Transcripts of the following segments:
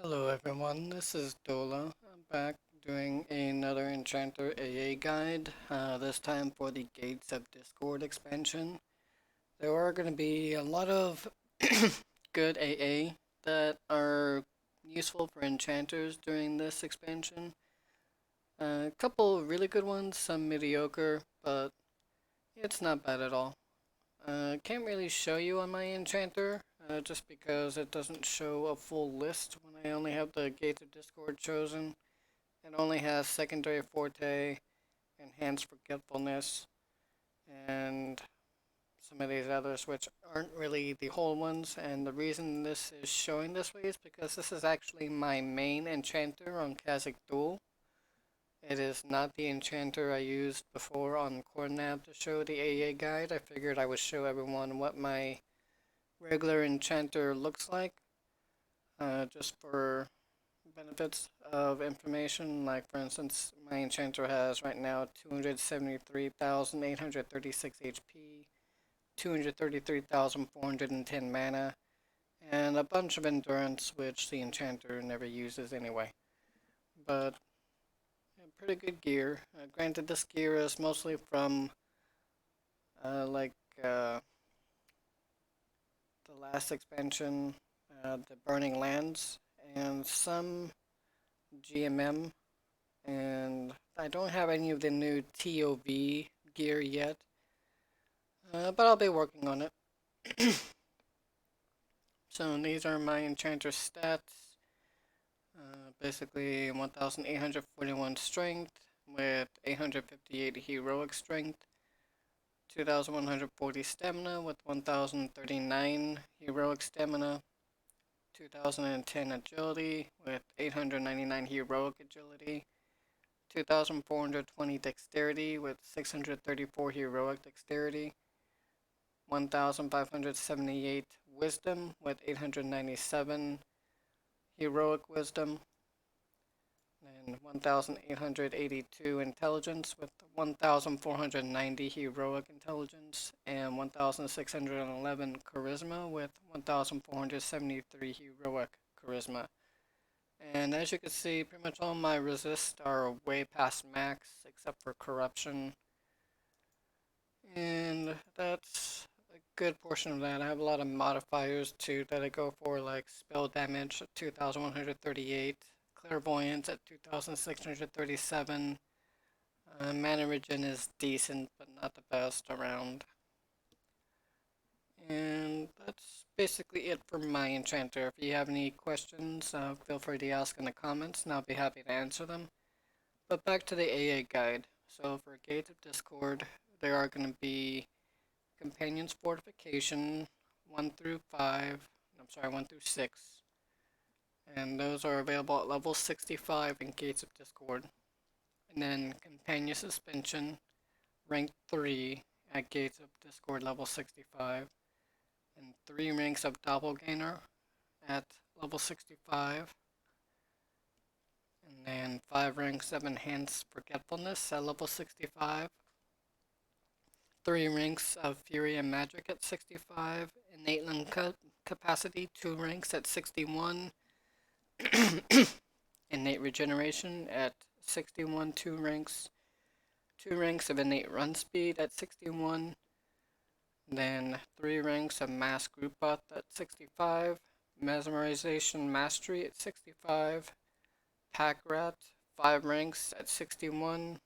Hello everyone, this is Dola. I'm back doing another Enchanter AA guide, this time for the Gates of Discord expansion. There are going to be a lot of good AA that are useful for enchanters during this expansion. A couple really good ones, some mediocre, but it's not bad at all. Can't really show you on my enchanter, just because it doesn't show a full list when I only have the Gates of Discord chosen. It only has Secondary Forte, Enhanced Forgetfulness, and some of these others which aren't really the whole ones, and the reason this is showing this way is because this is actually my main enchanter on Kazakh Duel. It is not the enchanter I used before on Cornab to show the AA guide. I figured I would show everyone what my regular enchanter looks like, just for benefits of information. Like, for instance, my enchanter has right now 273,836 HP, 233,410 mana, and a bunch of endurance, which the enchanter never uses anyway. But pretty good gear. Granted, this gear is mostly from like the last expansion, the Burning Lands, and some GMM, and I don't have any of the new TOV gear yet, but I'll be working on it. So these are my Enchantress Stats. Basically 1,841 strength with 858 heroic strength, 2,140 stamina with 1,039 heroic stamina, 2,010 agility with 899 heroic agility, 2,420 dexterity with 634 heroic dexterity, 1,578 wisdom with 897 heroic wisdom, and 1,882 intelligence with 1,490 heroic intelligence, and 1,611 charisma with 1,473 heroic charisma. And as you can see, pretty much all my resists are way past max, except for corruption. And that's a good portion of that. I have a lot of modifiers too that I go for, like spell damage at 2,138, clairvoyance at 2,637. Mana regen is decent, but not the best around. And that's basically it for my enchanter. If you have any questions, feel free to ask in the comments, and I'll be happy to answer them. But back to the AA guide. So for Gates of Discord, there are going to be Companions Fortification 1 through 5, I'm sorry, 1 through 6. And those are available at level 65 in Gates of Discord. And then Companion Suspension, rank 3 at Gates of Discord level 65. And 3 ranks of Doppelganger at level 65. And then 5 ranks of Enhanced Forgetfulness at level 65. 3 ranks of Syrian Magic at 65. Innate Lung Capacity, 2 ranks at 61. Innate Regeneration at 61, 2 ranks. 2 ranks of Innate Run Speed at 61. Then 3 ranks of Mass Group Buff at 65. Mesmerization Mastery at 65. Packrat, 5 ranks at 61.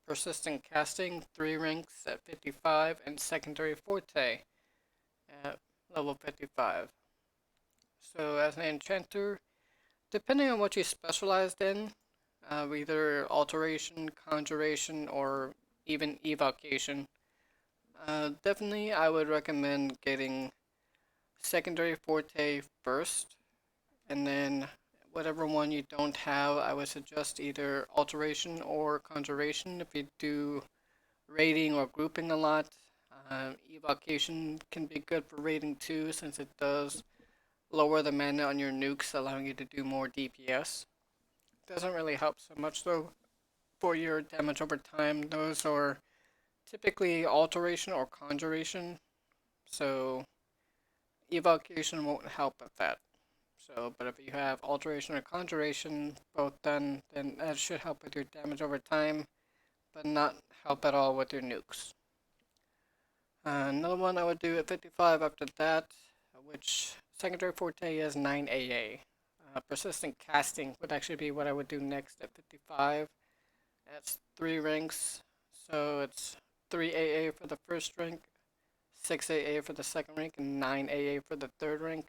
Persistent Casting, 3 ranks at 55. And Secondary Forte at level 55. So as an enchanter, depending on what you specialized in, either alteration, conjuration, or even evocation, definitely I would recommend getting Secondary Forte first, and then whatever one you don't have, I would suggest either alteration or conjuration. If you do raiding or grouping a lot, evocation can be good for raiding too, since it does lower the mana on your nukes, allowing you to do more DPS. Doesn't really help so much though for your damage over time. Those are typically alteration or conjuration, so evocation won't help with that. So, but if you have alteration or conjuration both done, then that should help with your damage over time, but not help at all with your nukes. Another one I would do at 55 after that, which secondary forte is 9 AA. Persistent casting would actually be what I would do next at 55. That's 3 ranks, so it's 3 AA for the first rank, 6 AA for the second rank, and 9 AA for the third rank.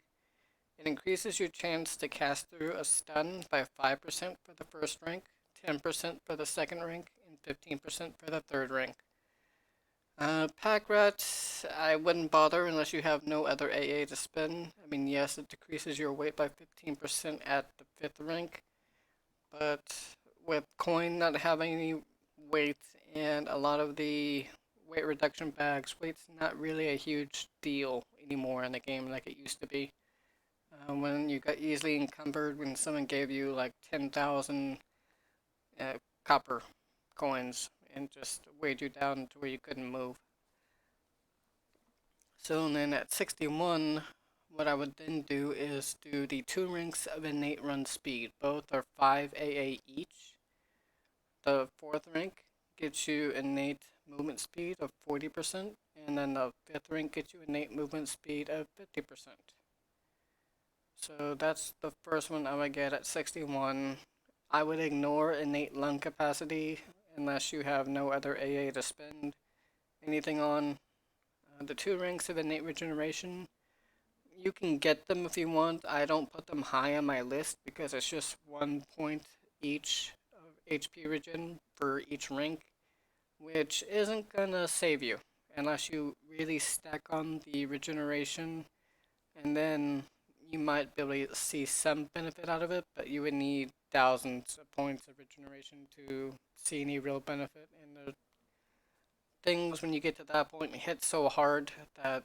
It increases your chance to cast through a stun by 5% for the first rank, 10% for the second rank, and 15% for the third rank. Packrats, I wouldn't bother unless you have no other AA to spend. I mean, yes, it decreases your weight by 15% at the 5th rank, but with coin not having any weight and a lot of the weight reduction bags, weight's not really a huge deal anymore in the game like it used to be. When you got easily encumbered when someone gave you like 10,000 copper coins and just weighed you down to where you couldn't move. So then at 61, what I would then do is do the 2 ranks of innate run speed. Both are 5 AA each. The 4th rank gets you innate movement speed of 40%, and then the 5th rank gets you innate movement speed of 50%. So that's the first one I would get at 61. I would ignore innate lung capacity unless you have no other AA to spend anything on. The 2 ranks of innate regeneration, you can get them if you want. I don't put them high on my list because it's just 1 point each of HP regen for each rank, which isn't gonna save you unless you really stack on the regeneration, and then you might be able to see some benefit out of it, but you would need thousands of points of regeneration to see any real benefit. And the things, when you get to that point, hit so hard that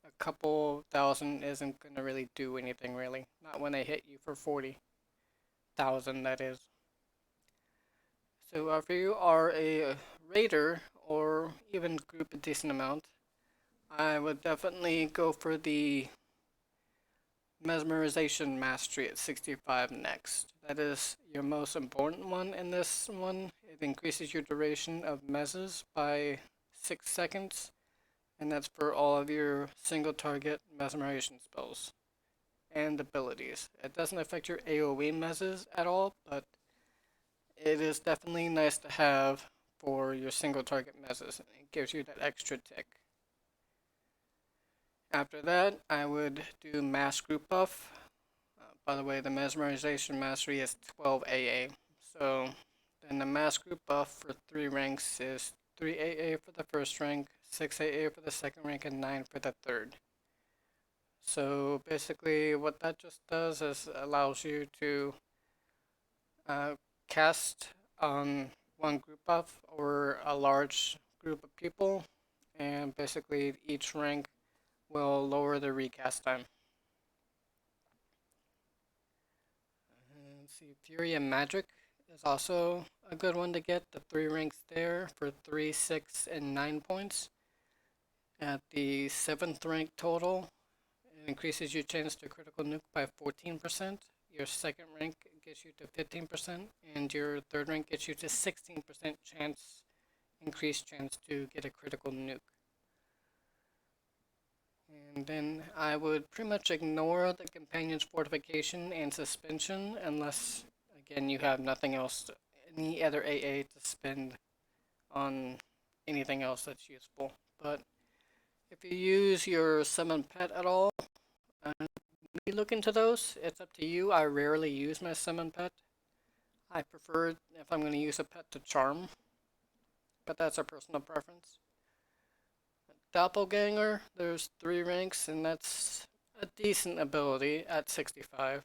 a couple thousand isn't going to really do anything, really. Not when they hit you for 40,000, that is. So if you are a raider, or even group a decent amount, I would definitely go for the Mesmerization Mastery at 65 next. That is your most important one in this one. It increases your duration of mezzes by 6 seconds, and that's for all of your single target mesmerization spells and abilities. It doesn't affect your AoE mezzes at all, but it is definitely nice to have for your single target mezzes. It gives you that extra tick. After that, I would do Mass Group Buff. By the way, the Mesmerization Mastery is 12 AA. So then the Mass Group Buff for 3 ranks is 3 AA for the first rank, 6 AA for the second rank, and 9 for the third. So basically what that just does is allows you to cast on one group buff or a large group of people, and basically each rank will lower the recast time. Let's see, Syrian Magic is also a good one to get. The 3 ranks there for 3, 6, and 9 points. At the 7th rank total, it increases your chance to critical nuke by 14%. Your second rank gets you to 15%, and your third rank gets you to 16% increased chance to get a critical nuke. And then I would pretty much ignore the Companion's Fortification and Suspension unless, again, you have nothing else, any other AA to spend on anything else that's useful. But if you use your Summon Pet at all, maybe look into those. It's up to you. I rarely use my Summon Pet. I prefer, if I'm going to use a pet, to Charm, but that's a personal preference. Doppelganger, there's 3 ranks, and that's a decent ability at 65.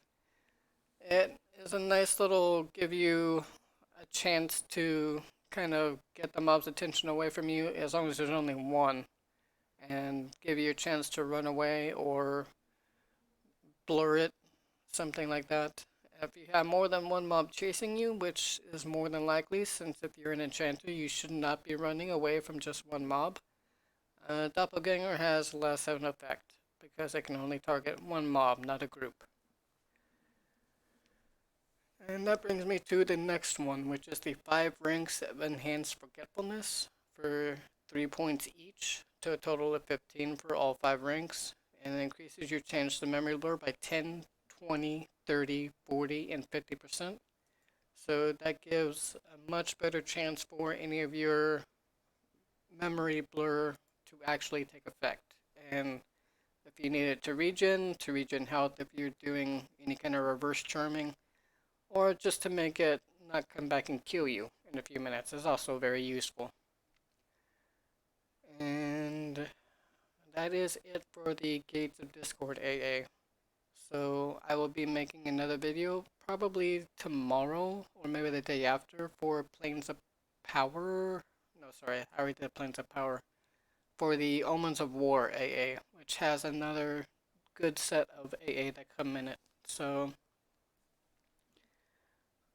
It is a nice little, give you a chance to kind of get the mob's attention away from you as long as there's only one, and give you a chance to run away or blur it, something like that. If you have more than one mob chasing you, which is more than likely, since if you're an enchanter, you should not be running away from just one mob, Doppelganger has less of an effect because it can only target one mob, not a group. And that brings me to the next one, which is the 5 ranks of Enhanced Forgetfulness for 3 points each, to a total of 15 for all 5 ranks, and it increases your chance to memory blur by 10, 20, 30, 40, and 50%. So that gives a much better chance for any of your memory blur to actually take effect. And if you need it to regen health if you're doing any kind of reverse charming, or just to make it not come back and kill you in a few minutes is also very useful. And that is it for the Gates of Discord AA. So I will be making another video probably tomorrow or maybe the day after for Planes of Power. No, sorry, I already did Planes of Power. For the Omens of War AA, which has another good set of AA that come in it. So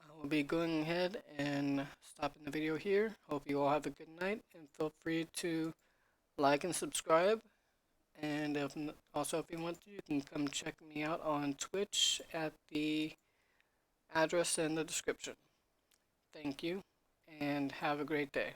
I will be going ahead and stopping the video here. Hope you all have a good night, and feel free to like and subscribe. And also, if you want to, you can come check me out on Twitch at the address in the description. Thank you, and have a great day.